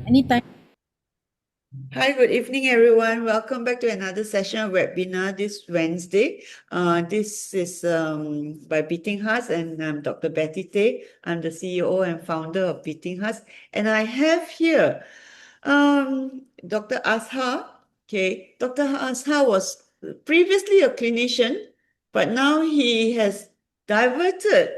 Anytime. Hi, good evening, everyone. Welcome back to another session of webinar this Wednesday. This is by Beating Hearts, and I'm Dr. Betty Tay. I'm the CEO and founder of Beating Hearts, and I have here Dr. Azhar. Okay, Dr. Azhar was previously a clinician, but now he has diverted.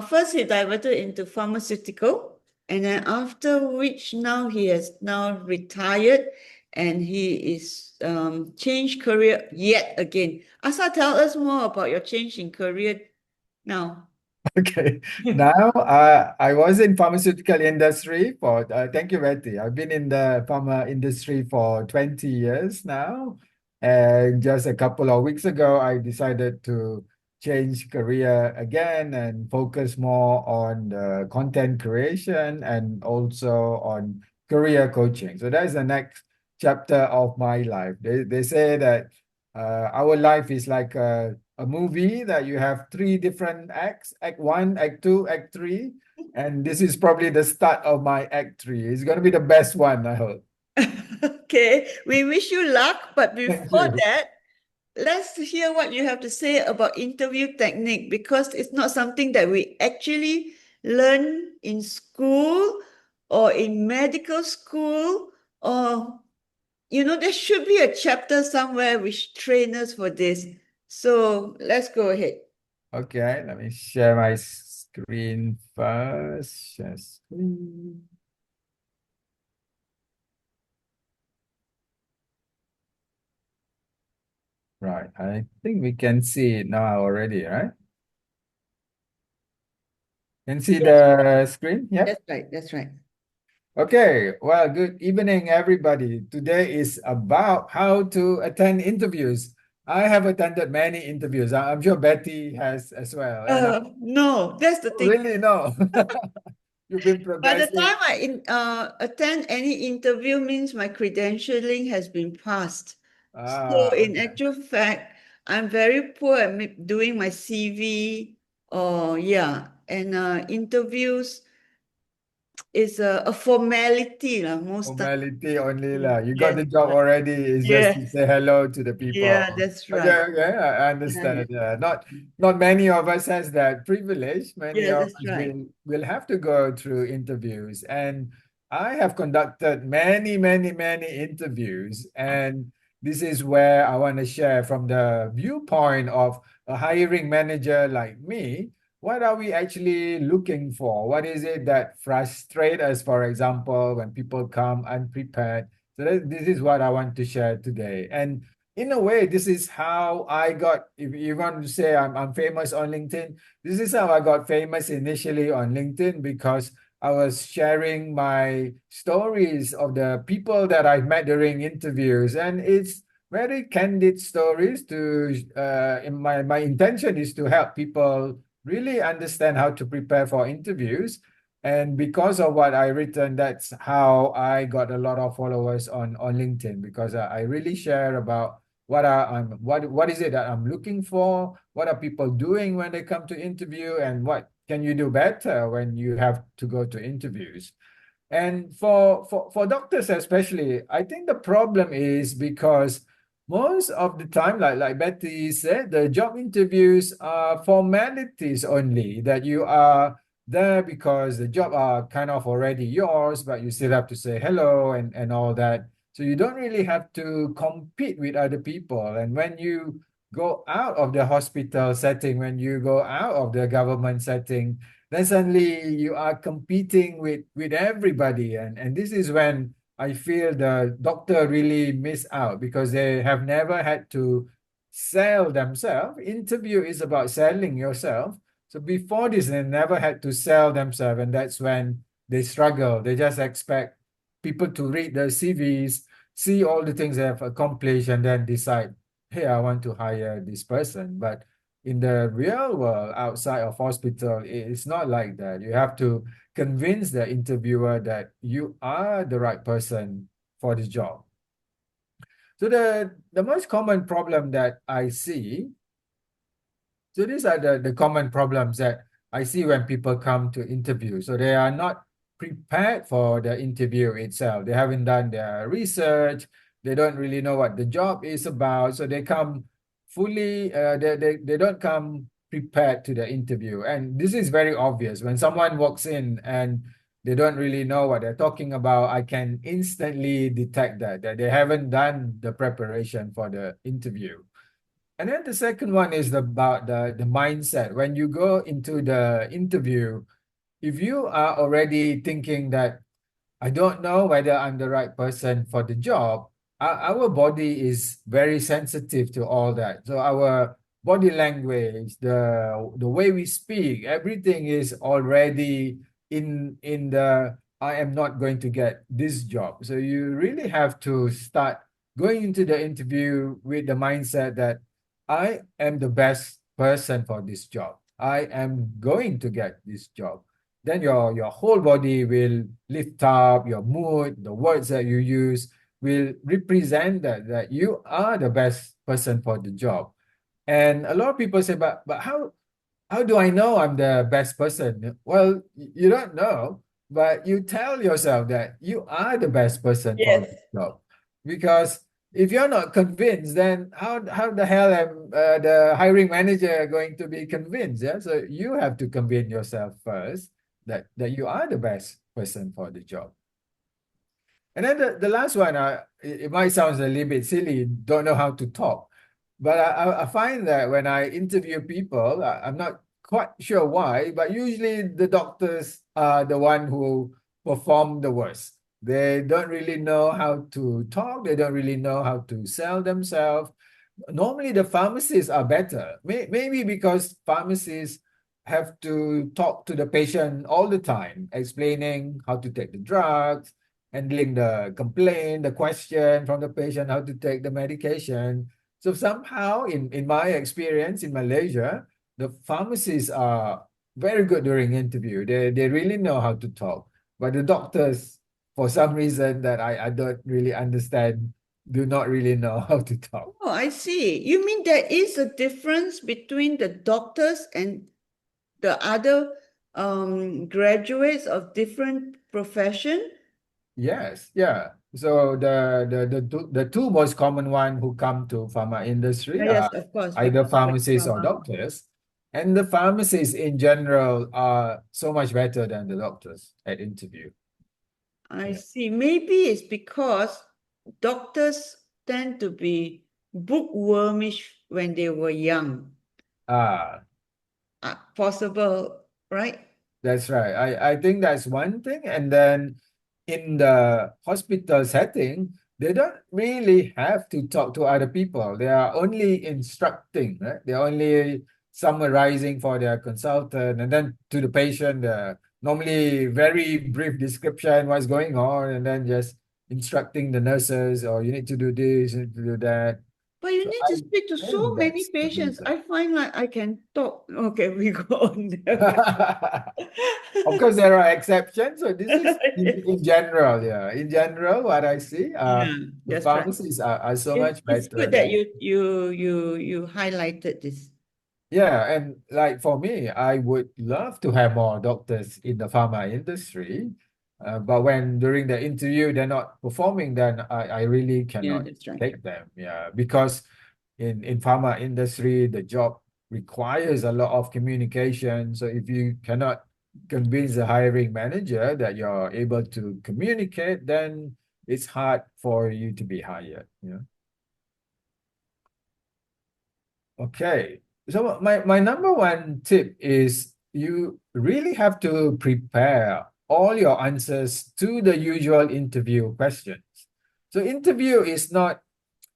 First, he diverted into pharmaceutical, and then after which now he has now retired, and he is changed career yet again. Asa, tell us more about your change in career now. Okay. Now, I was in pharmaceutical industry for, thank you, Betty. I've been in the pharma industry for 20 years now. And just a couple of weeks ago, I decided to change career again and focus more on the content creation and also on career coaching. So that's the next chapter of my life. They say that our life is like a movie that you have three different acts: act one, act two, act three. And this is probably the start of my act three. It's going to be the best one, I hope. Okay, we wish you luck, but Thank before you. that, let's hear what you have to say about interview technique, because it's not something that we actually learn in school or in medical school, or there should be a chapter somewhere which train us for this. So let's go ahead. Okay, let me share my screen first. Share screen. Right, I think we can see it now already, right? Can see the screen? Yep. That's right. That's right. Okay, well, good evening, everybody. Today is about how to attend interviews. I have attended many interviews. I'm sure Betty has as well. And No, that's the thing. really, no. You've been By the progressing. time I attend any interview means my credentialing has been passed. So in Okay. actual fact, I'm very poor at doing my CV, or yeah, and interviews is a formality lah, most time. Formality only Mm, lah. You got yes, the job already. It's just to yes, say hello to the people. yeah, that's Okay, right. okay, I Yeah, yeah, understand. Yeah, not many of us has that privilege. Many yeah, of that's us right. will have to go through interviews, and I have conducted many interviews, and this is where I want to share from the viewpoint of a hiring manager like me. What are we actually looking for? What is it that frustrates us, for example, when people come unprepared? So this is what I want to share today. And in a way, this is how I got, if you want to say I'm famous on LinkedIn, this is how I got famous initially on LinkedIn, because I was sharing my stories of the people that I've met during interviews. And it's very candid stories to, my intention is to help people really understand how to prepare for interviews. And because of what I written, that's how I got a lot of followers on LinkedIn, because I really share about what is it that I'm looking for, what are people doing when they come to interview, and what can you do better when you have to go to interviews. And for doctors especially, I think the problem is because most of the time, like Betty said, the job interviews are formalities only, that you are there because the job are kind of already yours, but you still have to say hello and all that. So you don't really have to compete with other people. And when you go out of the hospital setting, when you go out of the government setting, then suddenly you are competing with everybody. And this is when I feel the doctor really miss out, because they have never had to sell themselves. Interview is about selling yourself. So before this, they never had to sell themselves, and that's when they struggle. They just expect people to read their CVs, see all the things they have accomplished, and then decide, hey, I want to hire this person. But in the real world outside of hospital, it's not like that. You have to convince the interviewer that you are the right person for the job. So the most common problem that I see, these are the common problems that I see when people come to interview. So they are not prepared for the interview itself. They haven't done their research. They don't really know what the job is about. So they come fully, they don't come prepared to the interview. And this is very obvious. When someone walks in and they don't really know what they're talking about, I can instantly detect that they haven't done the preparation for the interview. And then the second one is about the mindset. When you go into the interview, if you are already thinking that I don't know whether I'm the right person for the job, our body is very sensitive to all that. So our body language, the way we speak, everything is already in the I am not going to get this job. So you really have to start going into the interview with the mindset that I am the best person for this job. I am going to get this job. Then your whole body will lift up, your mood, the words that you use will represent that you are the best person for the job. And a lot of people say, but how do I know I'm the best person? Well, you don't know, but you tell yourself that you are the best person for Yes. the job. Because if you're not convinced, then how the hell am the hiring manager going to be convinced? Yeah, so you have to convince yourself first that you are the best person for the job. And then the last one, it might sound a little bit silly, don't know how to talk. But I find that when I interview people, I'm not quite sure why, but usually the doctors are the one who perform the worst. They don't really know how to talk. They don't really know how to sell themselves. Normally, the pharmacists are better. Maybe because pharmacists have to talk to the patient all the time, explaining how to take the drugs, handling the complaint, the question from the patient, how to take the medication. So somehow, in my experience in Malaysia, the pharmacists are very good during interview. They really know how to talk. But the doctors, for some reason that I don't really understand, do not really know how to talk. Oh, I see. You mean there is a difference between the doctors and the other graduates of different profession? Yes, yeah. So the two most common one who come to pharma industry Yes, are of course, either because like pharmacists or pharma. doctors. And the pharmacists in general are so much better than the doctors at interview. I Yeah. see. Maybe it's because doctors tend to be bookwormish when they were young. Ah, Possible, right? that's right. I think that's one thing. And then in the hospital setting, they don't really have to talk to other people. They are only instructing, right? They're only summarizing for their consultant and then to the patient, normally very brief description what's going on, and then just instructing the nurses, or you need to do this, you need to do that. But you So need I to speak to so think many that's the patients. reason. I find like I can talk. Okay, we go on there. Of course, there are exceptions. So this is Yes. in general, yeah. In general, what I see, Yeah, the that's right. pharmacies are so much It's better good that than. you highlighted this. Yeah, and like for me, I would love to have more doctors in the pharma industry. But when during the interview they're not performing, then I really Yeah, cannot that's right. take them. Yeah, because in pharma industry, the job requires a lot of communication. So if you cannot convince the hiring manager that you're able to communicate, then it's hard for you to be hired. Okay. So my number one tip is you really have to prepare all your answers to the usual interview questions. So interview is not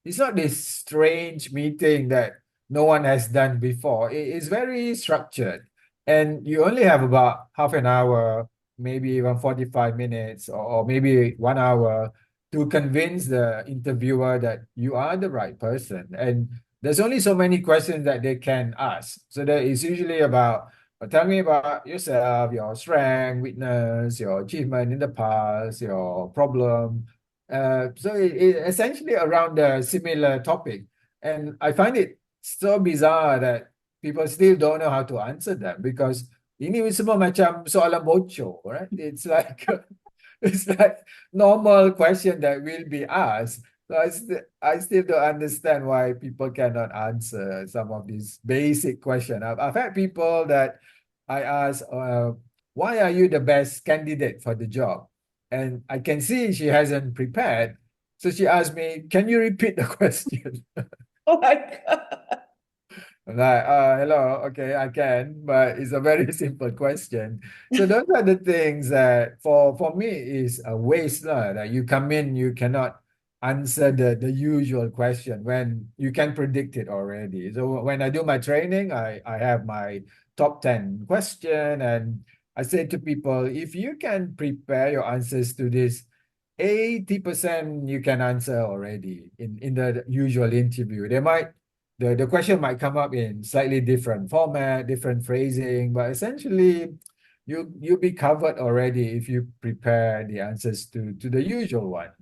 it's not this strange meeting that no one has done before. It's very structured. And you only have about half an hour, maybe even 45 minutes, or maybe 1 hour to convince the interviewer that you are the right person. And there's only so many questions that they can ask. So that is usually about tell me about yourself, your strength, weakness, your achievement in the past, your problem, so it essentially around a similar topic. And I find it so bizarre that people still don't know how to answer them because Ini semua macam soalan bocor, right? It's like it's like normal question that will be asked. So I still don't understand why people cannot answer some of these basic questions. I've had people that I ask, why are you the best candidate for the job? And I can see she hasn't prepared. So she asked me, can you repeat the question? Oh my God. I'm like, hello, okay, I can, but it's a very simple question. So those are the things that for me is a waste lah. That you come in, you cannot answer the usual question when you can predict it already. So when I do my training, I have my top 10 question, and I say to people, if you can prepare your answers to this, 80% you can answer already in the usual interview. The question might come up in slightly different format, different phrasing, but essentially you'll be covered already if you prepare the answers to the usual one.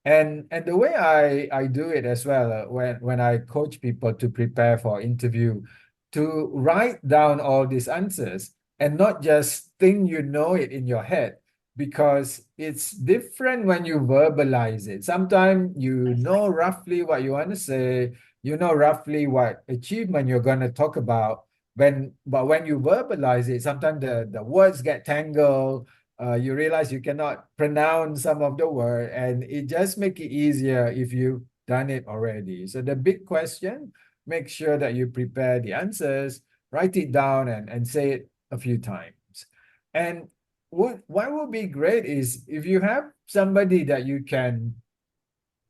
And the way I do it as well, when I coach people to prepare for interview, to write down all these answers and not just think you know it in your head, because it's different when you verbalize it. Sometimes you know roughly what you want to say, you know roughly what achievement you're going to talk about. But when you verbalize it, sometimes the words get tangled. You realize you cannot pronounce some of the word, and it just make it easier if you've done it already. So the big question, make sure that you prepare the answers, write it down, and say it a few times. And what would be great is if you have somebody that you can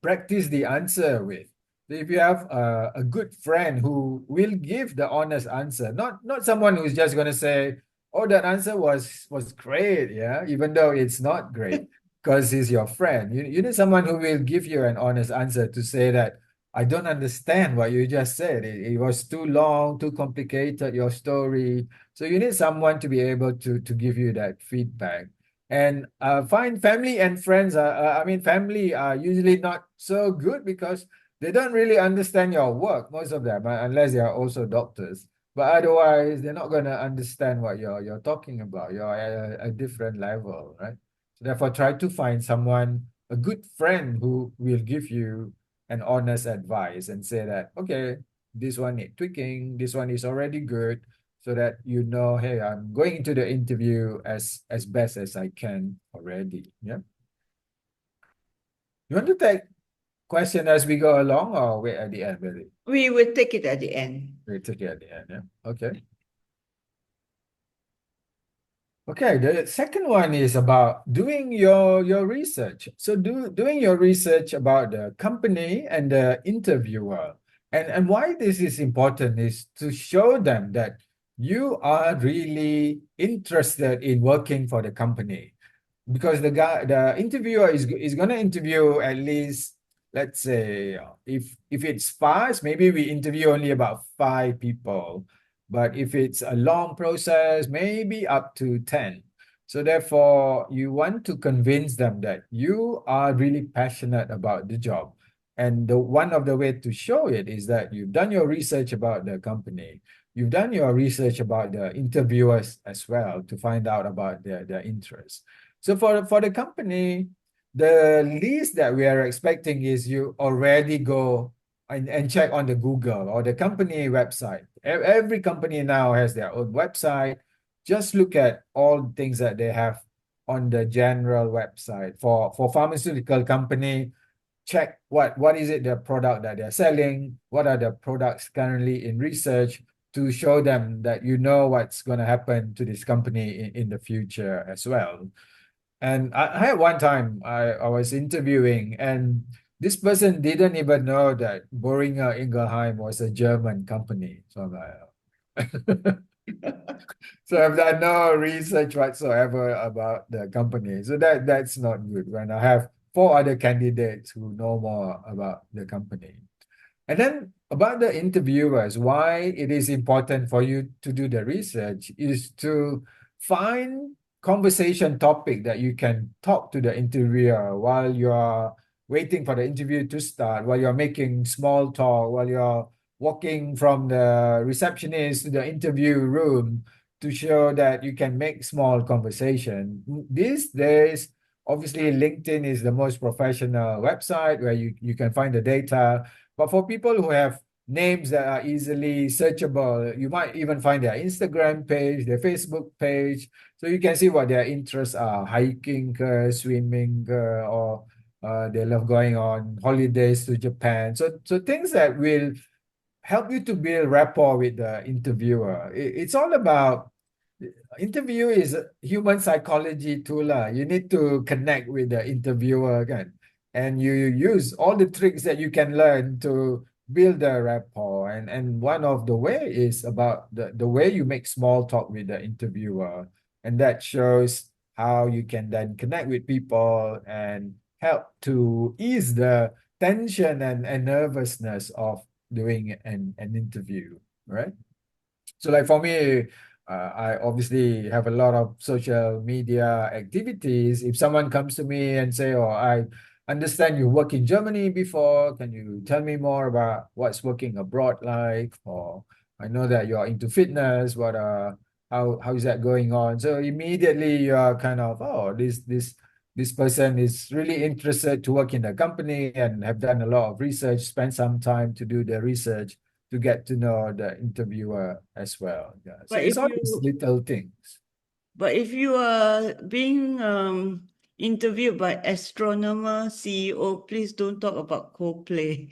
practice the answer with. If you have a good friend who will give the honest answer, not someone who's just going to say, "Oh, that answer was great," yeah, even though it's not great, because he's your friend. You need someone who will give you an honest answer to say that I don't understand what you just said. It was too long, too complicated, your story. So you need someone to be able to give you that feedback. And find family and friends I mean, family are usually not so good because they don't really understand your work, most of them, unless they are also doctors. But otherwise, they're not going to understand what you're talking about. You're at a different level, right? So therefore, try to find someone, a good friend who will give you an honest advice and say that, okay, this one needs tweaking, this one is already good, so that you know, hey, I'm going into the interview as best as I can already. Yeah. You want to take question as we go along, or wait at the end, really? We will take it at the end. We take it at the end, yeah. Okay. Okay, the second one is about doing your research. So doing your research about the company and the interviewer. And why this is important is to show them that you are really interested in working for the company, because the interviewer is going to interview at least, let's say, if it's fast, maybe we interview only about 5 people, but if it's a long process, maybe up to 10. So therefore, you want to convince them that you are really passionate about the job. And the one of the way to show it is that you've done your research about the company. You've done your research about the interviewers as well to find out about their interests. So for the company, the least that we are expecting is you already go and check on the Google or the company website. Every company now has their own website. Just look at all the things that they have on the general website. For pharmaceutical company, check what is it the product that they're selling, what are the products currently in research, to show them that you know what's going to happen to this company in the future as well. And I had one time I was interviewing, and this person didn't even know that Boehringer Ingelheim was a German company. So I'm like, so I've done no research whatsoever about the company. So that's not good when I have 4 other candidates who know more about the company. And then about the interviewers, why it is important for you to do the research is to find conversation topic that you can talk to the interviewer while you're waiting for the interview to start, while you're making small talk, while you're walking from the receptionist to the interview room, to show that you can make small conversation. These days, obviously, LinkedIn is the most professional website where you can find the data. But for people who have names that are easily searchable, you might even find their Instagram page, their Facebook page, so you can see what their interests are: hiking, swimming, or they love going on holidays to Japan. So things that will help you to build rapport with the interviewer. It's all about interview is human psychology tool lah. You need to connect with the interviewer kan, and you use all the tricks that you can learn to build the rapport. And one of the way is about the way you make small talk with the interviewer, and that shows how you can then connect with people and help to ease the tension and nervousness of doing an interview, right? So like for me, I obviously have a lot of social media activities. If someone comes to me and say, "Oh, I understand you work in Germany before. Can you tell me more about what's working abroad like?" Or I know that you're into fitness. How is that going on? So immediately you are kind of, oh, this person is really interested to work in the company and have done a lot of research, spent some time to do the research to get to know the interviewer as well. Yeah. So But it's if all these you little things. but if you are being interviewed by astronomer CEO, please don't talk about Coldplay.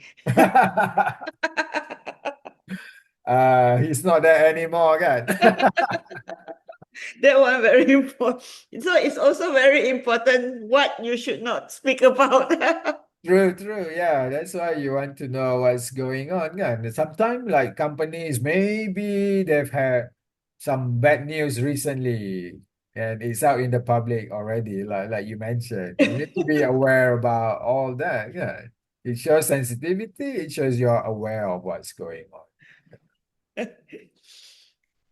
He's not there anymore, kan? That one very important. So it's also very important what you should not speak about. True, true. Yeah, that's why you want to know what's going on, kan? Sometimes, like companies, maybe they've had some bad news recently, and it's out in the public already. Like you mentioned, you need to be aware about all that. Yeah, it shows sensitivity. It shows you're aware of what's going on.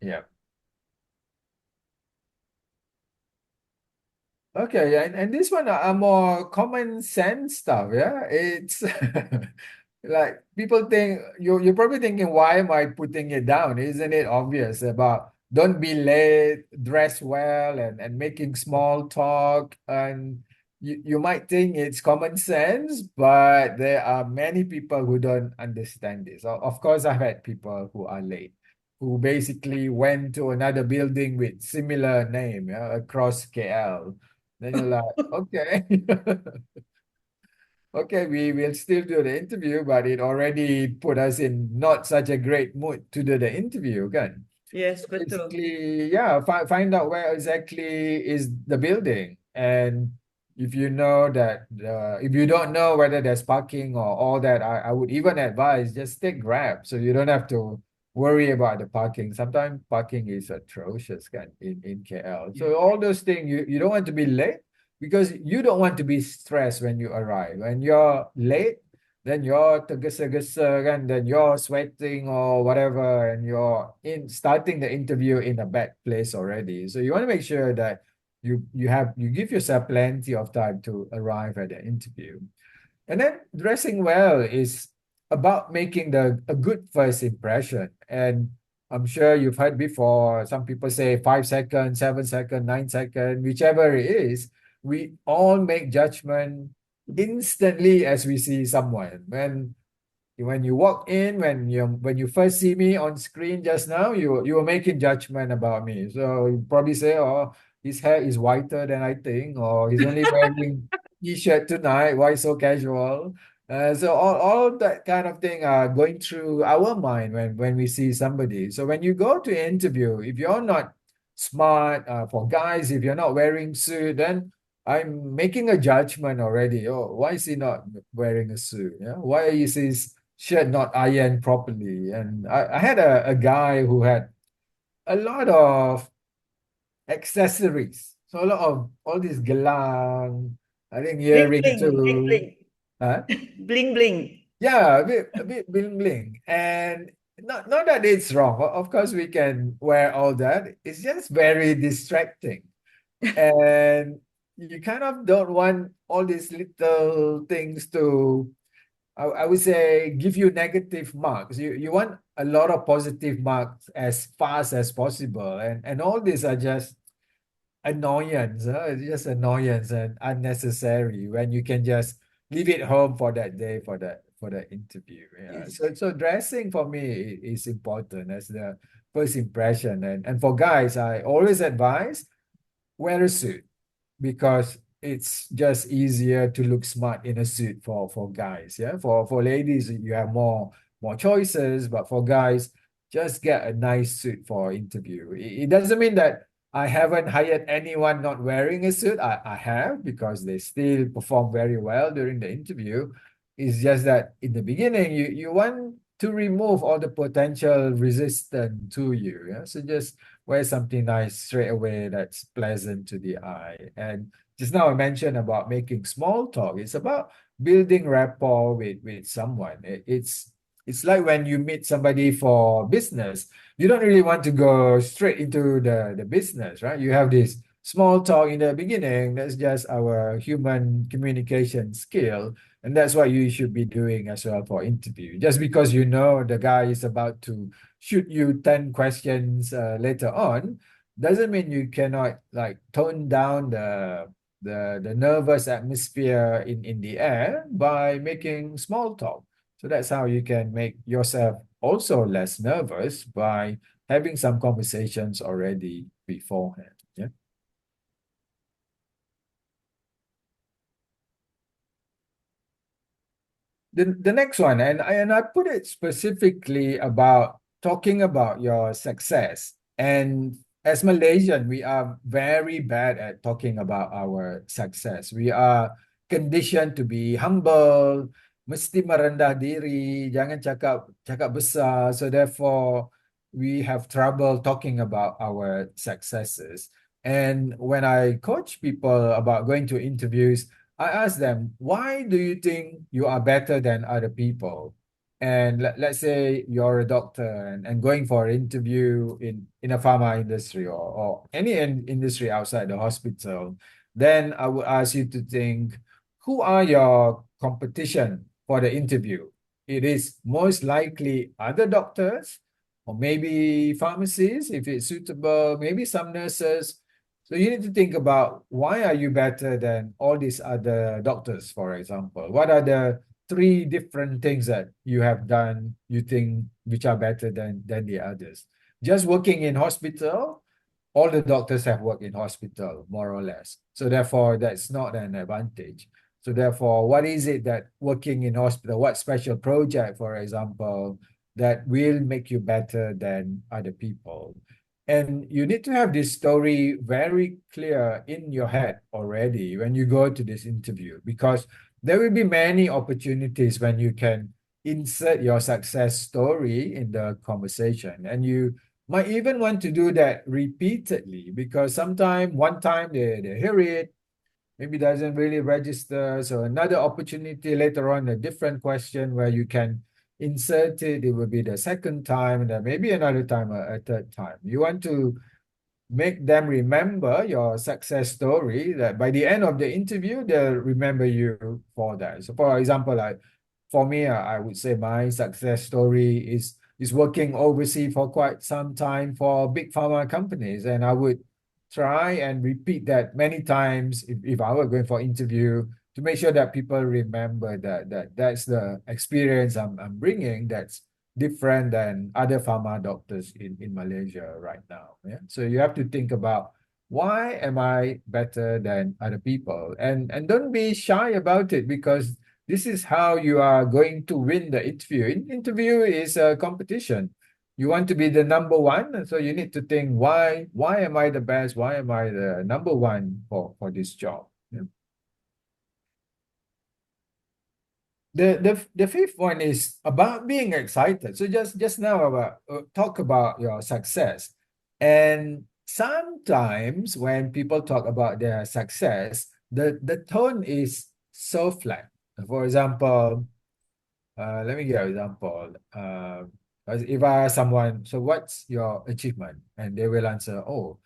Yeah. Okay, and this one are more common sense stuff, yeah. It's like people think you're probably thinking, why am I putting it down? Isn't it obvious about don't be late, dress well, and making small talk? And you might think it's common sense, but there are many people who don't understand this. Of course, I've had people who are late, who basically went to another building with similar name, yeah, across KL. Then you're like, okay, okay, we will still do the interview, but it already put us in not such a great mood to do the interview, kan? Yes, So betul. basically, yeah, find out where exactly is the building. And if you know that, if you don't know whether there's parking or all that, I would even advise just take Grab so you don't have to worry about the parking. Sometimes parking is atrocious kan, in KL. So all those things, you don't want to be late because you don't want to be stressed when you arrive. When you're late, then you're tergesa-gesa kan, then you're sweating or whatever, and you're in starting the interview in a bad place already. So you want to make sure that you give yourself plenty of time to arrive at the interview. And then dressing well is about making a good first impression. And I'm sure you've heard before, some people say 5 seconds, 7 seconds, 9 seconds, whichever it is, we all make judgment instantly as we see someone. When you walk in, when you first see me on screen just now, you were making judgment about me. So you probably say, "Oh, his hair is whiter than I think," or "He's only wearing t-shirt tonight. Why so casual?" So all that kind of thing are going through our mind when we see somebody. So when you go to an interview, if you're not smart, for guys, if you're not wearing suit, then I'm making a judgment already. Oh, why is he not wearing a suit? Yeah, why is his shirt not ironed properly? And I had a guy who had a lot of accessories. So a lot of all these gelang, I think Bling earring bling, bling too. bling, Huh? bling bling. Yeah, a bit bling bling. And not that it's wrong. Of course, we can wear all that. It's just very distracting. And you kind of don't want all these little things to I would say give you negative marks. You want a lot of positive marks as fast as possible, and all these are just annoyance, it's just annoyance and unnecessary when you can just leave it home for that day for the interview. Yeah. Yes. So dressing for me is important as the first impression, and for guys, I always advise wear a suit because it's just easier to look smart in a suit for guys. Yeah, for ladies you have more choices, but for guys, just get a nice suit for interview. It doesn't mean that I haven't hired anyone not wearing a suit. I have, because they still perform very well during the interview. It's just that in the beginning you want to remove all the potential resistance to you. Yeah, so just wear something nice straight away that's pleasant to the eye. And just now I mentioned about making small talk. It's about building rapport with someone. It's like when you meet somebody for business, you don't really want to go straight into the business, right? You have this small talk in the beginning. That's just our human communication skill. And that's what you should be doing as well for interview. Just because you know the guy is about to shoot you 10 questions later on, doesn't mean you cannot like tone down the nervous atmosphere in the air by making small talk. So that's how you can make yourself also less nervous by having some conversations already beforehand. Yeah. The next one, and I put it specifically about talking about your success. And as Malaysian, we are very bad at talking about our success. We are conditioned to be humble, mesti merendah diri, jangan cakap cakap besar. So therefore, we have trouble talking about our successes. And when I coach people about going to interviews, I ask them, why do you think you are better than other people? And let's say you're a doctor and going for an interview in a pharma industry or any industry outside the hospital, then I would ask you to think, who are your competition for the interview? It is most likely other doctors, or maybe pharmacists, if it's suitable, maybe some nurses. So you need to think about, why are you better than all these other doctors, for example? What are the three different things that you have done, you think, which are better than the others? Just working in hospital, all the doctors have worked in hospital, more or less. So therefore, that's not an advantage. So therefore, what is it that working in hospital, what special project, for example, that will make you better than other people? And you need to have this story very clear in your head already when you go to this interview, because there will be many opportunities when you can insert your success story in the conversation. And you might even want to do that repeatedly, because sometimes one time they hear it, maybe doesn't really register. So another opportunity later on, a different question where you can insert it, it will be the second time, and then maybe another time, a third time. You want to make them remember your success story, that by the end of the interview, they'll remember you for that. So for example, like for me, I would say my success story is working overseas for quite some time for big pharma companies. And I would try and repeat that many times if I were going for interview, to make sure that people remember that's the experience I'm bringing, that's different than other pharma doctors in Malaysia right now. Yeah. So you have to think about, why am I better than other people? And don't be shy about it, because this is how you are going to win the interview. Interview is a competition. You want to be the number one, so you need to think, why am I the best? Why am I the number one for this job? Yeah. The fifth one is about being excited. So just now about talk about your success. And sometimes when people talk about their success, the tone is so flat. For example, let me give an example. If I ask someone, so what's your achievement? And they will answer, oh,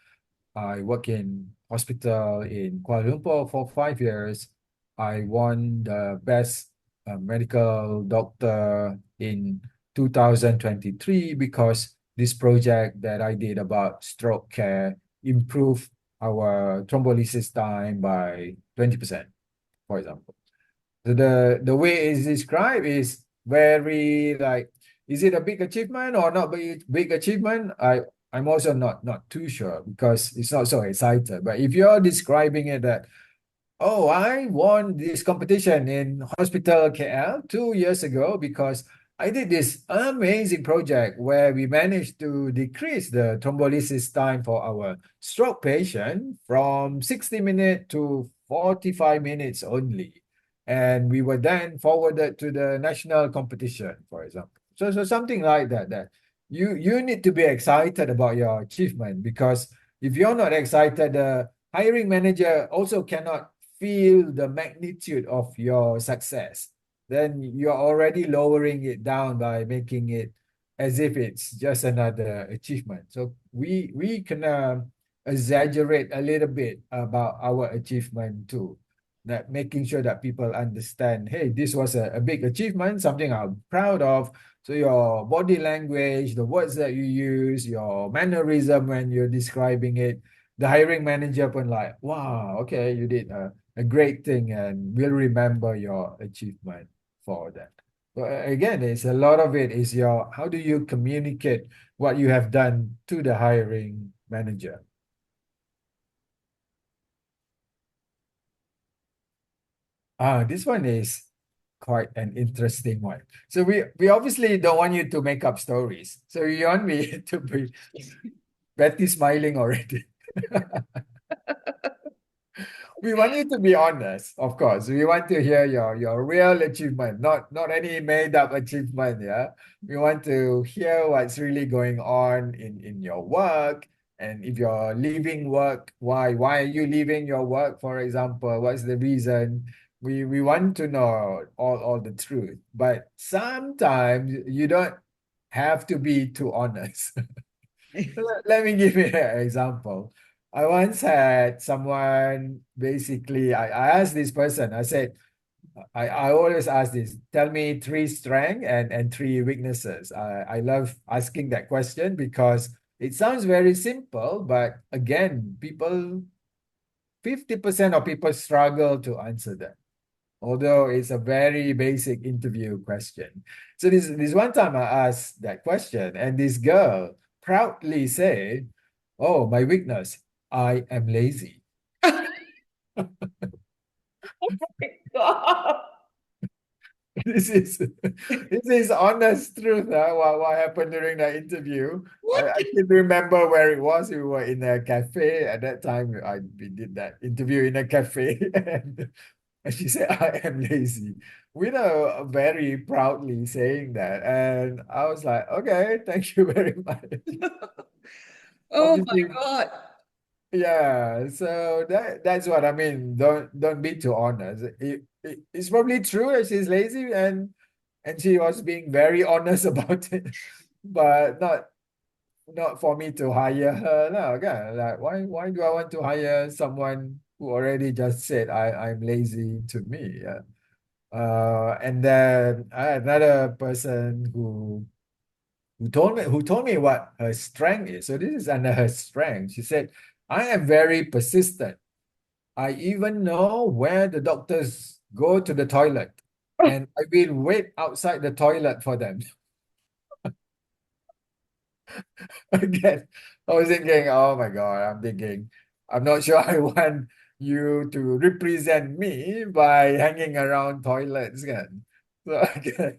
I work in hospital in Kuala Lumpur for 5 years. I won the best medical doctor in 2023 because this project that I did about stroke care improved our thrombolysis time by 20%, for example. So the way it's described is very like, is it a big achievement or not big achievement? I'm also not too sure because it's not so excited. But if you're describing it that, oh, I won this competition in Hospital KL 2 years ago because I did this amazing project where we managed to decrease the thrombolysis time for our stroke patient from 60 minutes to 45 minutes only. And we were then forwarded to the national competition, for example. So something like that, that you need to be excited about your achievement because if you're not excited, the hiring manager also cannot feel the magnitude of your success, then you're already lowering it down by making it as if it's just another achievement. So we can exaggerate a little bit about our achievement too. That making sure that people understand, hey, this was a big achievement, something I'm proud of. So your body language, the words that you use, your mannerism when you're describing it, the hiring manager pun like, wow, okay, you did a great thing and we'll remember your achievement for that. But again, it's a lot of it is your, how do you communicate what you have done to the hiring manager? This one is quite an interesting one. So we obviously don't want you to make up stories. So you want me to be Betty smiling already. We want you to be honest, of course. We want to hear your real achievement, not any made up achievement. Yeah, we want to hear what's really going on in your work, and if you're leaving work, why are you leaving your work? For example, what's the reason? We want to know all the truth, but sometimes you don't have to be too honest. Let me give you an example. I once had someone basically, I asked this person, I said, I always ask this, tell me three strengths and three weaknesses. I love asking that question because it sounds very simple, but again, 50% of people struggle to answer that, although it's a very basic interview question. So this one time I asked that question, and this girl proudly said, "Oh, my weakness, I am lazy." God. This is honest truth. What happened during that interview? What? I can remember where it was. We were in a cafe at that time. We did that interview in a cafe, and she said, I am lazy. We know very proudly saying that. And I was like, okay, thank you very much. Oh my Obviously, God. yeah. So that's what I mean. Don't be too honest. It's probably true that she's lazy and she was being very honest about it. But not for me to hire her. No, okay. Like why do I want to hire someone who already just said I'm lazy to me? Yeah. And then I had another person who told me what her strength is. So this is under her strength. She said, I am very persistent. I even know where the doctors go to the toilet, and I will wait outside the toilet for them. Again, I was thinking, oh my God, I'm not sure I want you to represent me by hanging around toilets again. So again,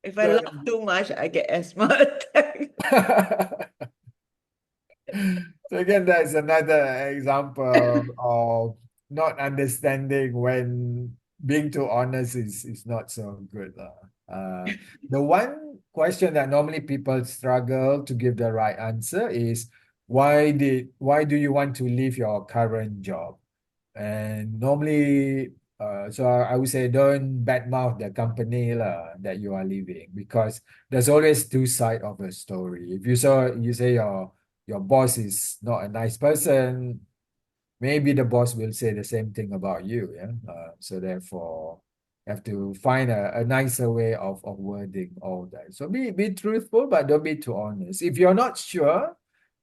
If I laugh don't too much, I get asthma attack. So again, that's another example of not understanding when being too honest is not so good. The one question that normally people struggle to give the right answer is why do you want to leave your current job? And normally, so I would say don't badmouth the company lah, that you are leaving because there's always two sides of a story. If you say your boss is not a nice person, maybe the boss will say the same thing about you. Yeah. So therefore, have to find a nicer way of wording all that. So be truthful, but don't be too honest. If you're not sure,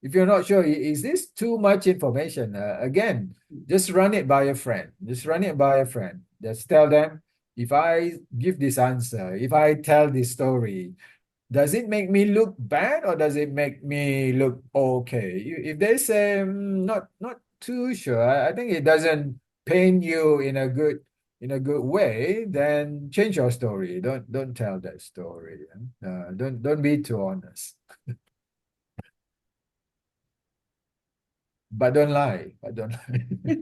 is this too much information? Again, just run it by a friend. Just run it by a friend. Just tell them, if I give this answer, if I tell this story, does it make me look bad or does it make me look okay? If they say not too sure, I think it doesn't paint you in a good way, then change your story. Don't tell that story. Don't be too honest. But don't lie. But don't lie.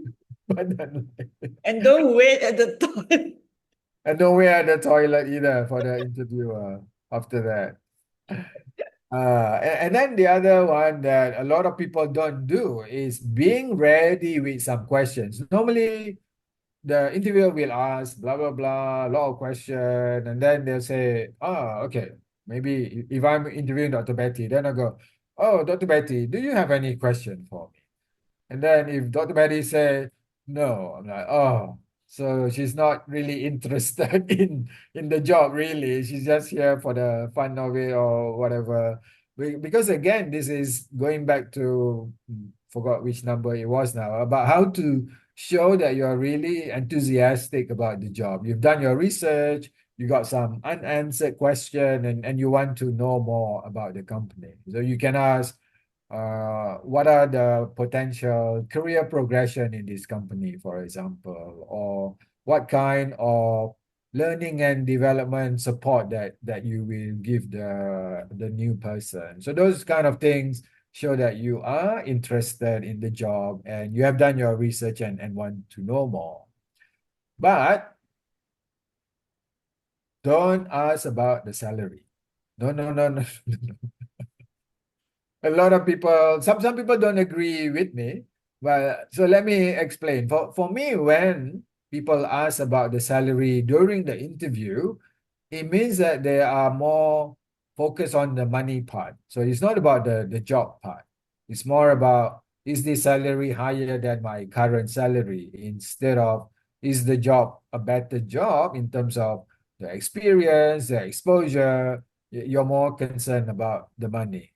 But don't lie. And don't wait at the toilet. And don't wait at the toilet either for the interviewer after that. And then the other one that a lot of people don't do is being ready with some questions. Normally, the interviewer will ask blah blah blah, a lot of questions, and then they'll say, "Oh, okay, maybe if I'm interviewing Dr. Betty, then I go, oh, Dr. Betty, do you have any question for me?" And then if Dr. Betty said no, I'm like, oh, so she's not really interested in the job, really. She's just here for the fun of it or whatever. Because again, this is going back to forgot which number it was now, about how to show that you're really enthusiastic about the job. You've done your research, you got some unanswered question, and you want to know more about the company. So you can ask, what are the potential career progression in this company, for example, or what kind of learning and development support that you will give the new person. So those kind of things show that you are interested in the job and you have done your research and want to know more. But don't ask about the salary. No, no, no, no. A lot of people, some people don't agree with me, but so let me explain. For me, when people ask about the salary during the interview, it means that they are more focused on the money part. So it's not about the job part. It's more about, is the salary higher than my current salary, instead of, is the job a better job in terms of the experience, the exposure. You're more concerned about the money.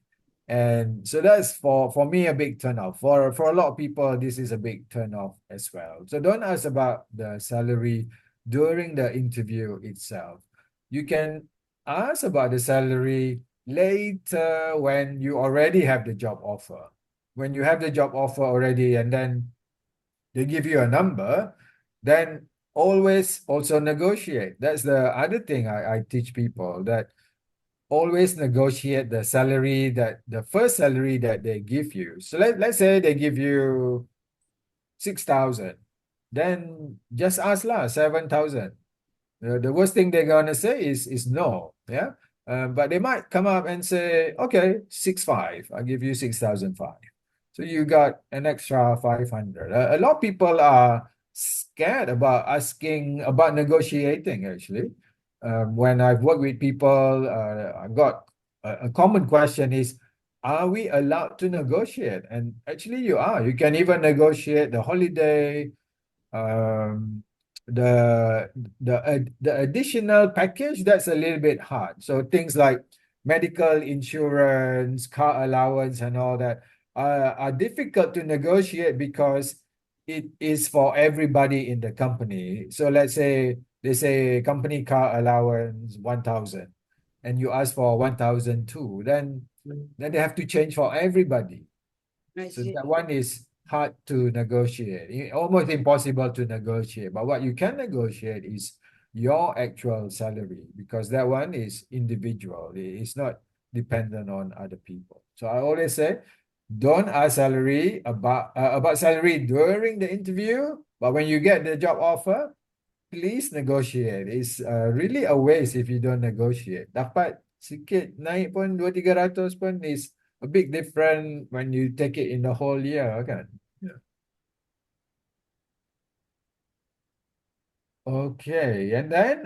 And so that's for me a big turnoff. For a lot of people, this is a big turnoff as well. So don't ask about the salary during the interview itself. You can ask about the salary later when you already have the job offer. When you have the job offer already and then they give you a number, then always also negotiate. That's the other thing I teach people, that always negotiate the salary, that the first salary that they give you. So let's say they give you 6,000, then just ask lah 7,000. The worst thing they're gonna say is no, yeah. But they might come up and say, okay, 6,500. I'll give you 6,500. So you got an extra 500. A lot of people are scared about asking, about negotiating, actually. When I've worked with people, I got a common question is, are we allowed to negotiate? And actually you are. You can even negotiate the holiday, um, the the additional package. That's a little bit hard. So things like medical insurance, car allowance, and all that are difficult to negotiate because it is for everybody in the company. So let's say they say company car allowance 1,000, and you ask for 1,002, then they have to change for everybody. I So see. that one is hard to negotiate, almost impossible to negotiate. But what you can negotiate is your actual salary, because that one is individual. It's not dependent on other people. So I always say, don't ask salary about salary during the interview, but when you get the job offer, please negotiate. It's really a waste if you don't negotiate. Dapat sikit naik pun 200-300 pun is a big difference when you take it in the whole year, kan? Yeah. Okay, and then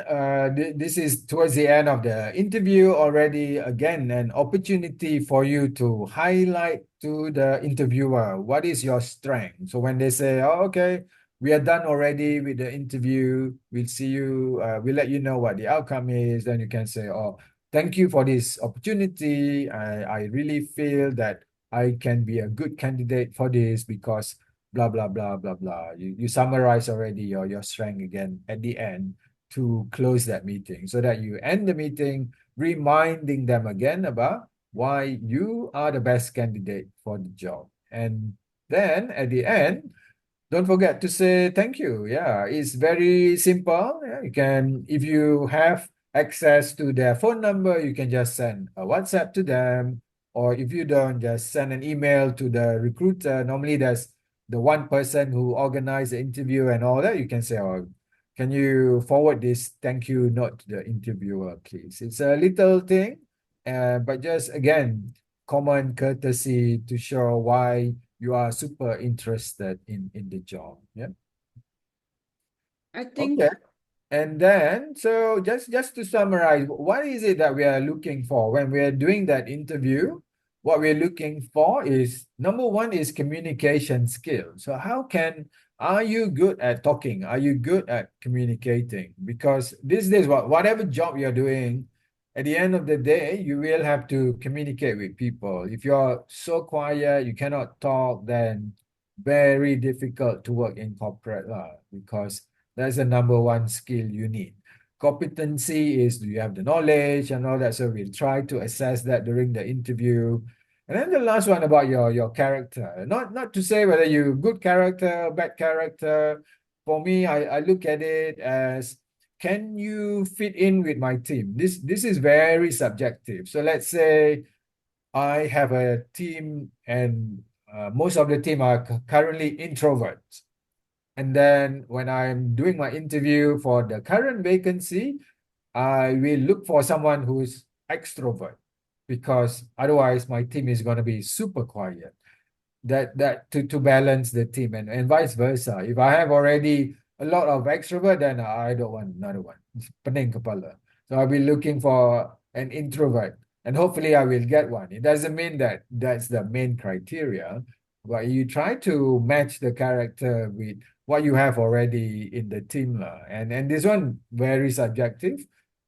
this is towards the end of the interview already. Again, an opportunity for you to highlight to the interviewer what is your strength. So when they say, oh, okay, we are done already with the interview. We'll see you. We'll let you know what the outcome is. Then you can say, "Oh, thank you for this opportunity. I really feel that I can be a good candidate for this because blah blah blah blah blah." You summarize already your strength again at the end to close that meeting, so that you end the meeting reminding them again about why you are the best candidate for the job. And then at the end, don't forget to say thank you. Yeah, it's very simple. Yeah, you can, if you have access to their phone number, you can just send a WhatsApp to them. Or if you don't, just send an email to the recruiter. Normally, there's the one person who organized the interview and all that. You can say, "Oh, can you forward this thank you note to the interviewer, please?" It's a little thing, but just again, common courtesy to show why you are super interested in the job. Yeah. I think Okay. And then, so just to summarize, what is it that we are looking for when we are doing that interview? What we're looking for is number one is communication skills. So how can are you good at talking? Are you good at communicating? Because these days, whatever job you're doing, at the end of the day, you will have to communicate with people. If you're so quiet, you cannot talk, then very difficult to work in corporate lah, because that's the number one skill you need. Competency is, do you have the knowledge and all that? So we'll try to assess that during the interview. And then the last one about your character. Not to say whether you good character, bad character. For me, I look at it as, can you fit in with my team? This is very subjective. So let's say I have a team and most of the team are currently introverts. And then when I'm doing my interview for the current vacancy, I will look for someone who's extrovert, because otherwise my team is going to be super quiet. That to balance the team, and vice versa. If I have already a lot of extrovert, then I don't want another one. It's pening kepala. So I'll be looking for an introvert, and hopefully I will get one. It doesn't mean that that's the main criteria, but you try to match the character with what you have already in the team lah. And this one very subjective,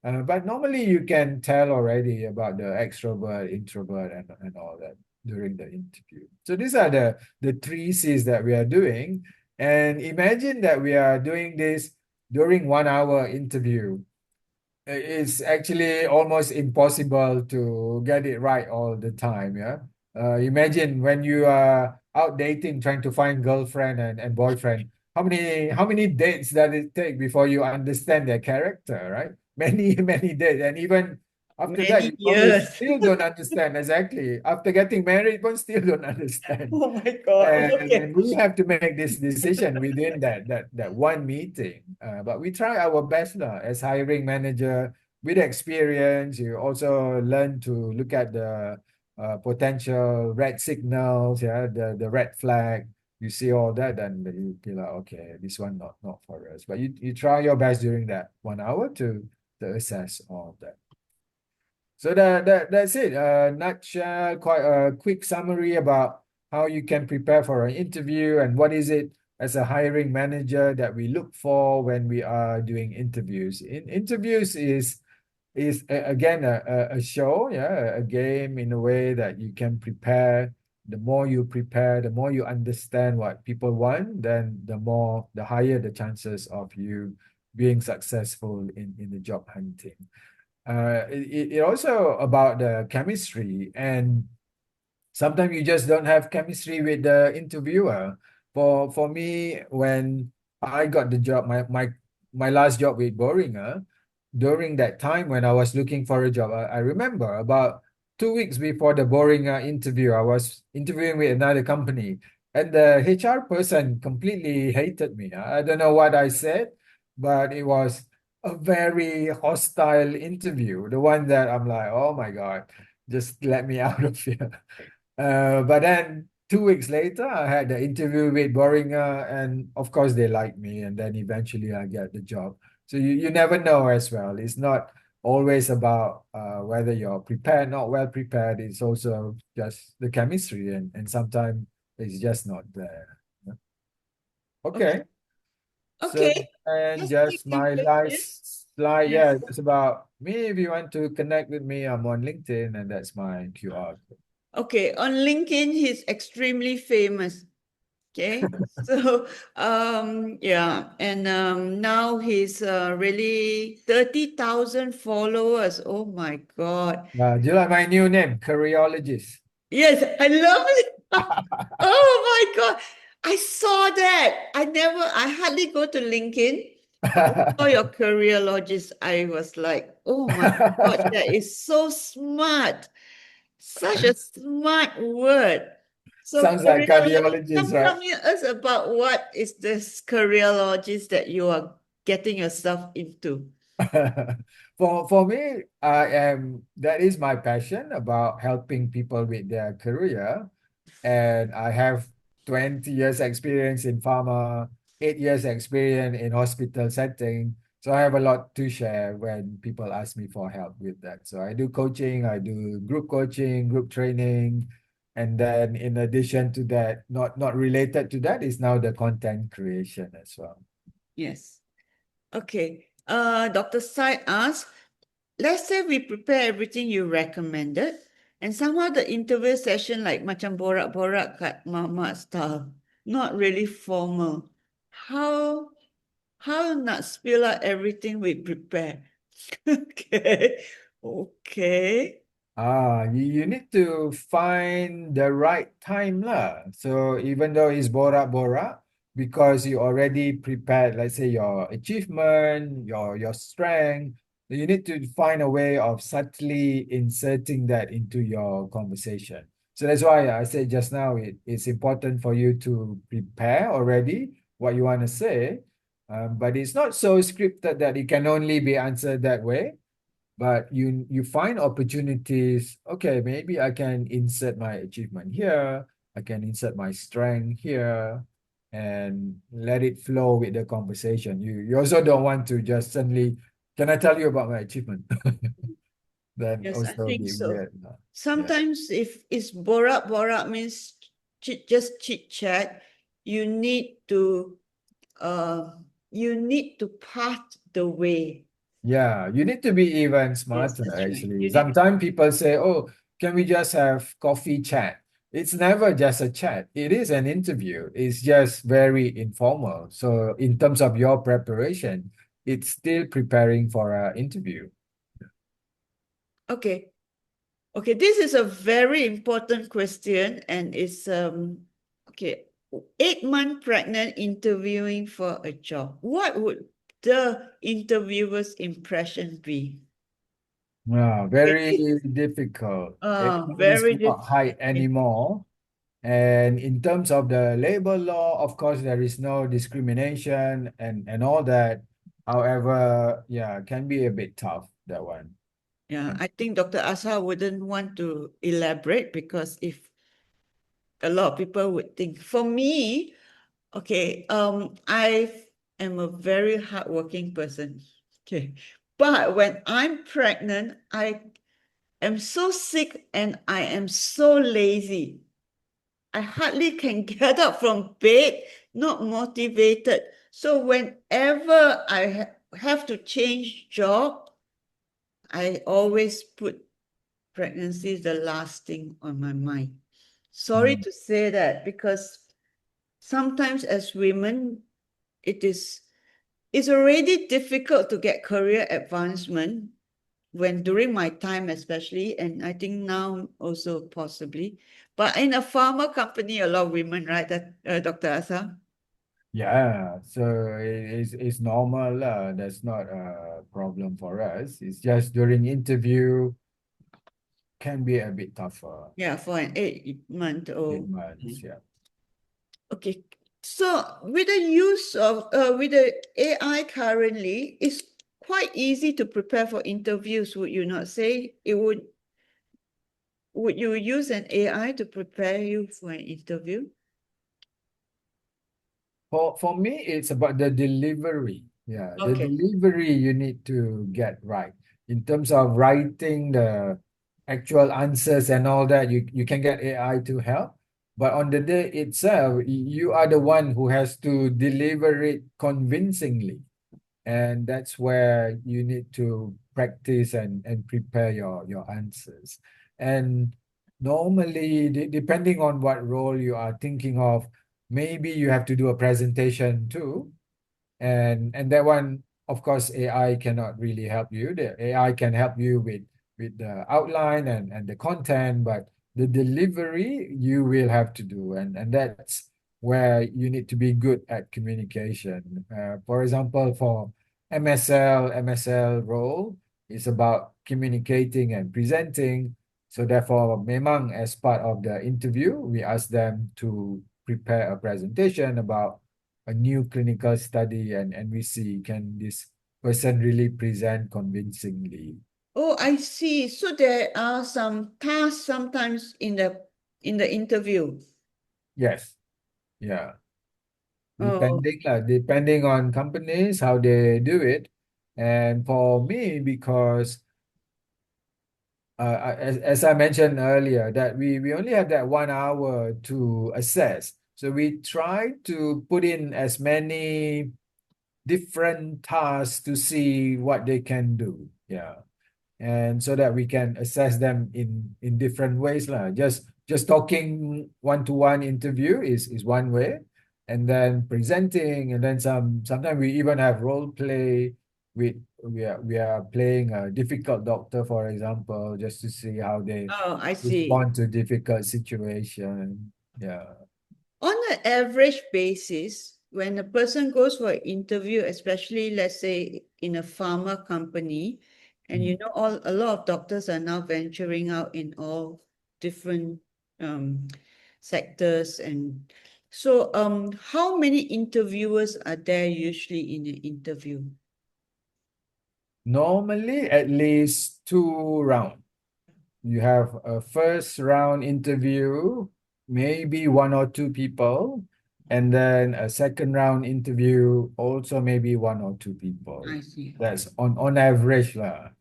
but normally you can tell already about the extrovert, introvert, and all that during the interview. So these are the three C's that we are doing. And imagine that we are doing this during 1 hour interview. It's actually almost impossible to get it right all the time. Yeah. Imagine when you are out dating, trying to find girlfriend and boyfriend. How many dates does it take before you understand their character, right? Many dates, and even after that, many you probably years. still don't understand exactly. After getting married, but still don't understand. Oh my God. Okay. And we have to make this decision within that one meeting. But we try our best as hiring manager with experience. You also learn to look at the potential red signals, yeah, the red flag. You see all that, then you feel like, okay, this one not for us. But you try your best during that 1 hour to assess all of that. So that's it. Nutshell, quite a quick summary about how you can prepare for an interview and what is it as a hiring manager that we look for when we are doing interviews. Interviews is again a show, yeah, a game in a way that you can prepare. The more you prepare, the more you understand what people want, then the higher the chances of you being successful in the job hunting. It also about the chemistry, and sometimes you just don't have chemistry with the interviewer. For me, when I got the job, my last job with Boehringer, during that time when I was looking for a job, I remember about 2 weeks before the Boehringer interview, I was interviewing with another company, and the HR person completely hated me. I don't know what I said, but it was a very hostile interview. The one that I'm like, oh my God, just let me out of here. But then 2 weeks later, I had the interview with Boehringer, and of course they liked me, and then eventually I get the job. So you never know as well. It's not always about whether you're prepared, not well prepared. It's also just the chemistry, and sometimes it's just not there. Okay. Okay. So, Okay, and let's take just some my questions. last slide, Yes. yeah, it's about me. If you want to connect with me, I'm on LinkedIn, and that's my QR Okay, on LinkedIn, he's extremely famous. Okay, so yeah, and now he's really 30,000 followers. Oh my God. Do you like my new name, Careerologist? Yes, I love it. Oh my God. I saw that. I hardly go to LinkedIn. I saw your career logist. I was like, oh my God, that is so smart. Such a smart word. So Sounds like career logist, cardiologist, tell right? me us about what is this career logist that you are getting yourself into. For me, that is my passion about helping people with their career. And I have 20 years experience in pharma, 8 years experience in hospital setting. So I have a lot to share when people ask me for help with that. So I do coaching, I do group coaching, group training, and then in addition to that, not related to that, is now the content creation as well. Yes. Okay. Dr. Sai asks, let's say we prepare everything you recommended, and somehow the interview session like macam borak-borak kat mama style, not really formal. How how not spill out everything we prepare? Okay. Okay. You need to find the right time lah. So even though it's borak-borak, because you already prepared, let's say your achievement, your strength, you need to find a way of subtly inserting that into your conversation. So that's why I said just now it's important for you to prepare already what you want to say, but it's not so scripted that it can only be answered that way, but you find opportunities. Okay, maybe I can insert my achievement here, I can insert my strength here, and let it flow with the conversation. You also don't want to just suddenly, can I tell you about my achievement? Then Yes, I also think be so. weird. Yeah. Sometimes if it's borak-borak means just chit chat, you need to uh you need to part the way. Yeah, you need to be even Yes, smarter, that's right. actually. You need to. Sometimes people say, oh, can we just have coffee chat? It's never just a chat. It is an interview. It's just very informal. So in terms of your preparation, it's still preparing for an interview. Okay. Okay, this is a very important question, and it's okay. 8 month pregnant interviewing for a job. What would the interviewer's impression be? Very difficult. Demand is Very not difficult. high anymore. And in terms of the labor law, of course, there is no discrimination and all that. However, yeah, can be a bit tough, that one. Yeah, I think Dr. Azhar wouldn't want to elaborate because if a lot of people would think, for me, okay, I am a very hardworking person. Okay. But when I'm pregnant, I am so sick and I am so lazy. I hardly can get up from bed, not motivated. So whenever I have to change job, I always put pregnancy is the last thing on my mind. Sorry Mm. to say that because sometimes as women, it is it's already difficult to get career advancement when during my time especially, and I think now also possibly. But in a pharma company, a lot of women, right? That Dr. Asa? Yeah, so it's normal. That's not a problem for us. It's just during interview can be a bit tougher. Yeah, for an 8 month Eight old. months, yeah. Okay. So with the use of with the AI currently, it's quite easy to prepare for interviews, would you not say? Would you use an AI to prepare you for an interview? For me, it's about the delivery. Yeah, the Okay. delivery you need to get right. In terms of writing the actual answers and all that, you can get AI to help. but on the day itself, you are the one who has to deliver it convincingly. And that's where you need to practice and prepare your answers. And normally, depending on what role you are thinking of, maybe you have to do a presentation too. And that one, of course, AI cannot really help you. The AI can help you with the outline and the content, but the delivery you will have to do. And that's where you need to be good at communication. For example, for MSL role is about communicating and presenting. So therefore, memang as part of the interview, we ask them to prepare a presentation about a new clinical study, and we see, can this person really present convincingly? Oh, I see. So there are some tasks sometimes in the interview. Yes. Yeah. Oh, Depending on companies, how they do it. And for me, because as I mentioned earlier, that we only have that 1 hour to assess. So we try to put in as many different tasks to see what they can do. Yeah. And so that we can assess them in different ways lah. Just talking one-to-one interview is one way, and then presenting, and then sometimes we even have role play with we are playing a difficult doctor, for example, just to see how they oh, I see. respond to difficult situation. Yeah. On an average basis, when a person goes for an interview, especially let's say in a pharma company, and Mm. you know, all a lot of doctors are now venturing out in all different um, sectors, and so how many interviewers are there usually in an interview? Normally, at least 2 rounds. You have a first round interview, maybe one or two people, and then a second round interview, also maybe one or two people. I see. That's on average lah.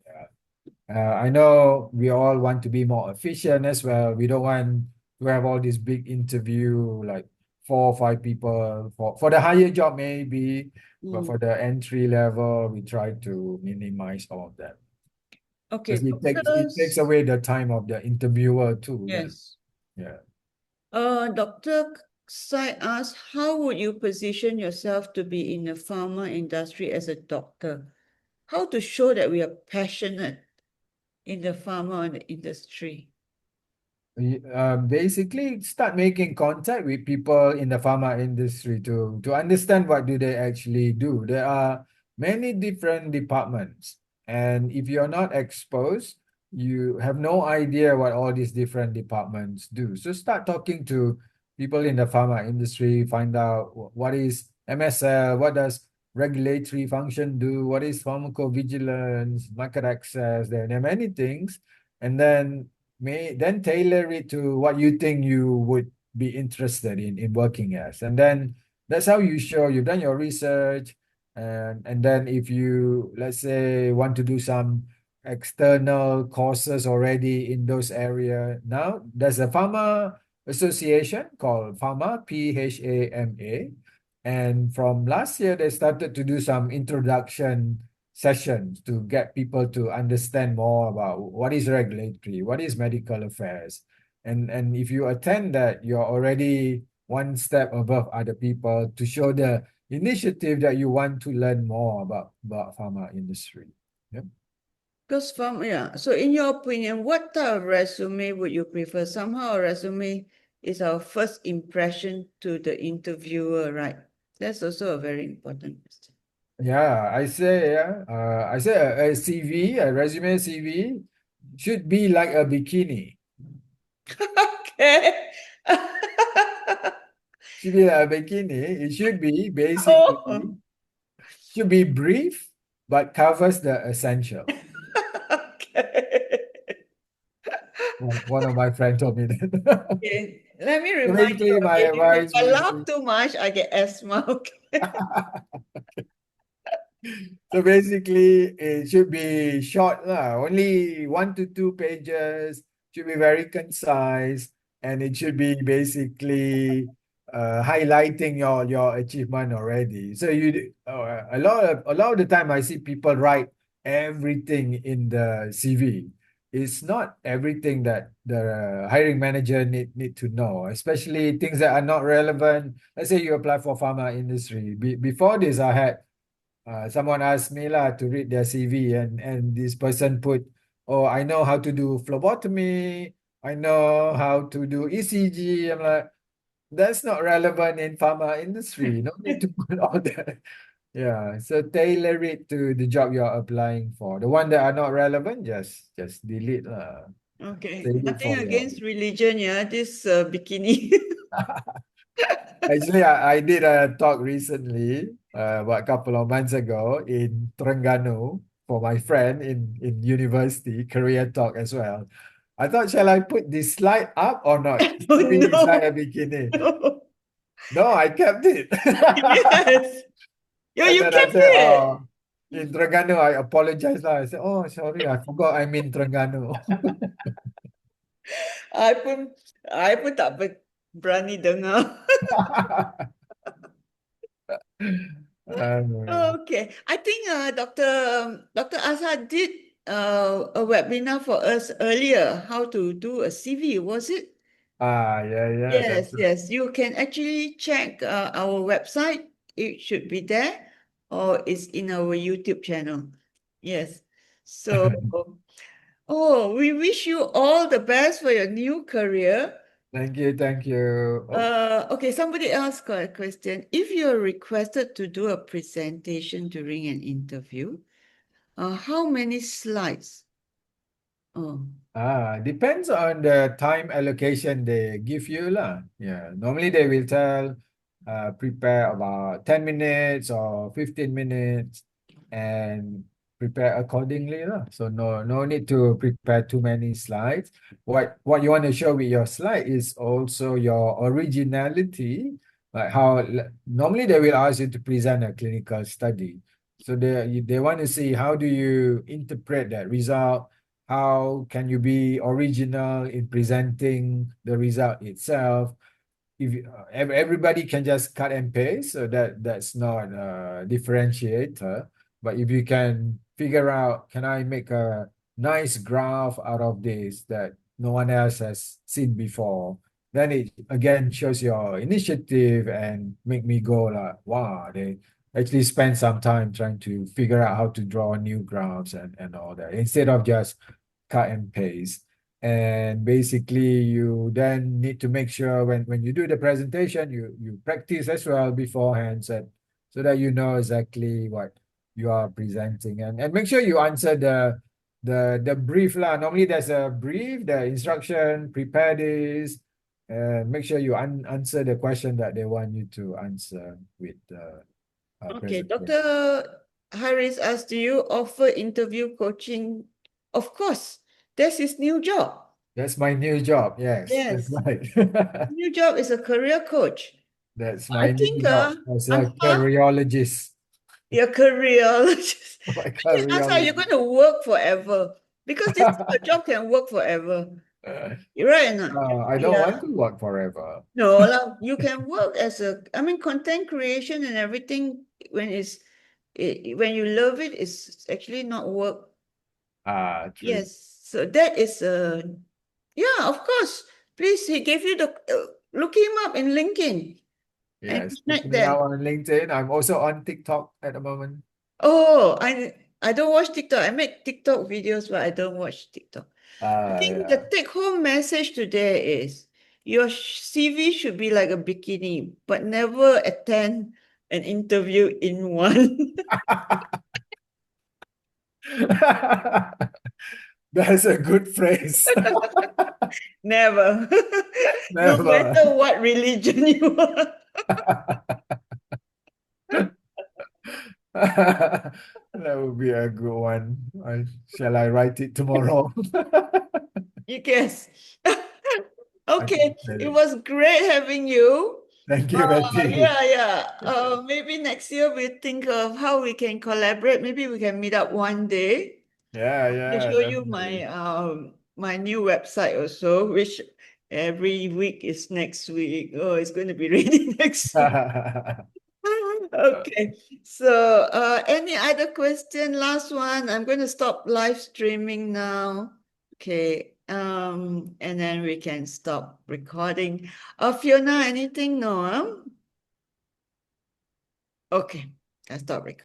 I know we all want to be more efficient as well. We don't want to have all this big interview, like 4 or 5 people for the higher job maybe, but Mm. for the entry level, we try to minimize all of that. Okay, Because it takes doctors. away the time of the interviewer too. Then Yes. yeah. Dr. Sai asked, how would you position yourself to be in the pharma industry as a doctor? How to show that we are passionate in the pharma industry? Basically start making contact with people in the pharma industry to understand what do they actually do. There are many different departments, and if you're not exposed, you have no idea what all these different departments do. So start talking to people in the pharma industry, find out what is MSL, what does regulatory function do, what is pharmacovigilance, market access. There are many things, and then tailor it to what you think you would be interested in working as. And then that's how you show you've done your research. And then if you, let's say, want to do some external courses already in those area, now there's a pharma association called pharma, PHAMA. And from last year they started to do some introduction sessions to get people to understand more about what is regulatory, what is medical affairs. And if you attend that, you're already one step above other people to show the initiative that you want to learn more about pharma industry. Yep. Because yeah, so in your opinion, what type of resume would you prefer? Somehow a resume is our first impression to the interviewer, right? That's also a very important question. Yeah, I say a CV, a resume CV should be like a bikini. Okay. Should be like a bikini. It should be Oh, basically should be brief but covers the essential. okay. One of my friends told me that. Okay. Let me So remind you basically, my again, if advice I would laugh be too much, I get asthma. Okay. so basically it should be short lah, only 1 to 2 pages, should be very concise, and it should be basically highlighting your achievement already. So a lot of the time I see people write everything in the CV. It's not everything that the hiring manager need to know, especially things that are not relevant. Let's say you apply for pharma industry. Before this, I had someone asked me lah to read their CV, and this person put, "Oh, I know how to do phlebotomy. I know how to do ECG." I'm like, that's not relevant in pharma industry. No need to put all that. Yeah, so tailor it to the job you're applying for. The one that are not relevant, just delete lah. Okay, Save it nothing for your. against religion, yeah. This bikini. Actually, I did a talk recently, about a couple of months ago in Terengganu for my friend in university, career talk as well. I thought, shall I put this slide up or not? Oh Me inside a no. bikini. No, I kept it. Yes. Yeah, And you then I kept said, it. oh, in Terengganu, I apologize lah. I said, oh, sorry, I forgot I'm in Terengganu. I pun I pun tak berani dengar. Okay, I think Dr. Azhar did a webinar for us earlier, how to do a CV, was it? Yeah, Yes, that's yes. You can actually check our website. It should be there, or it's in our YouTube channel. Yes. So, oh, we wish you all the best for your new career. Thank you, thank you. Oh, Okay, somebody else got a question. If you're requested to do a presentation during an interview, how many slides? Oh, depends on the time allocation they give you lah. Yeah, normally they will tell, prepare about 10 minutes or 15 minutes and prepare accordingly lah. So no need to prepare too many slides. What you want to show with your slide is also your originality, like how normally they will ask you to present a clinical study. So they want to see how do you interpret that result. How can you be original in presenting the result itself? If everybody can just cut and paste, so that's not a differentiator. But if you can figure out, can I make a nice graph out of this that no one else has seen before, then it again shows your initiative and make me go like, wow, they actually spend some time trying to figure out how to draw new graphs and all that instead of just cut and paste. And basically, you then need to make sure when you do the presentation, you practice as well beforehand, so that you know exactly what you are presenting, and make sure you answer the brief lah. Normally, there's a brief, the instruction, prepare this, and make sure you answer the question that they want you to answer with the okay. presentation. Dr. Harris asked, do you offer interview coaching? Of course, that's his new job. That's my new job. Yes, that's Yes, right. new job is a career coach. That's I my new think, job as a Azhar, cardiologist. your career. My I think, Azhar, you're cardiologist. going to work forever because this job can work forever. You're right or not? I don't Yeah. want to work forever. No, lah, you can work as I mean, content creation and everything when you love it, it's actually not work. True. Yes. So that is yeah, of course. Please, he gave you the look him up in LinkedIn and Yes. Check connect me them. out on LinkedIn. I'm also on TikTok at the moment. Oh, I don't watch TikTok. I make TikTok videos, but I don't watch TikTok. I think Yeah. the take-home message today is your CV should be like a bikini, but never attend an interview in one. That's a good phrase. Never. No Never. matter what religion you are. That would be a good one. Shall I write it tomorrow? You guess. I can Okay, say it it. was great having you. Thank you, Betty. Yeah. Maybe next year we think of how we can collaborate. Maybe we can meet up one day. Yeah, I yeah, show you definitely. my new website also, which Every week is next week. Oh, it's going to be raining next week. Okay. So, any other question? Last one. I'm going to stop live streaming now. Okay. And then we can stop recording. Fiona, anything? No, huh? Okay. I stop recording.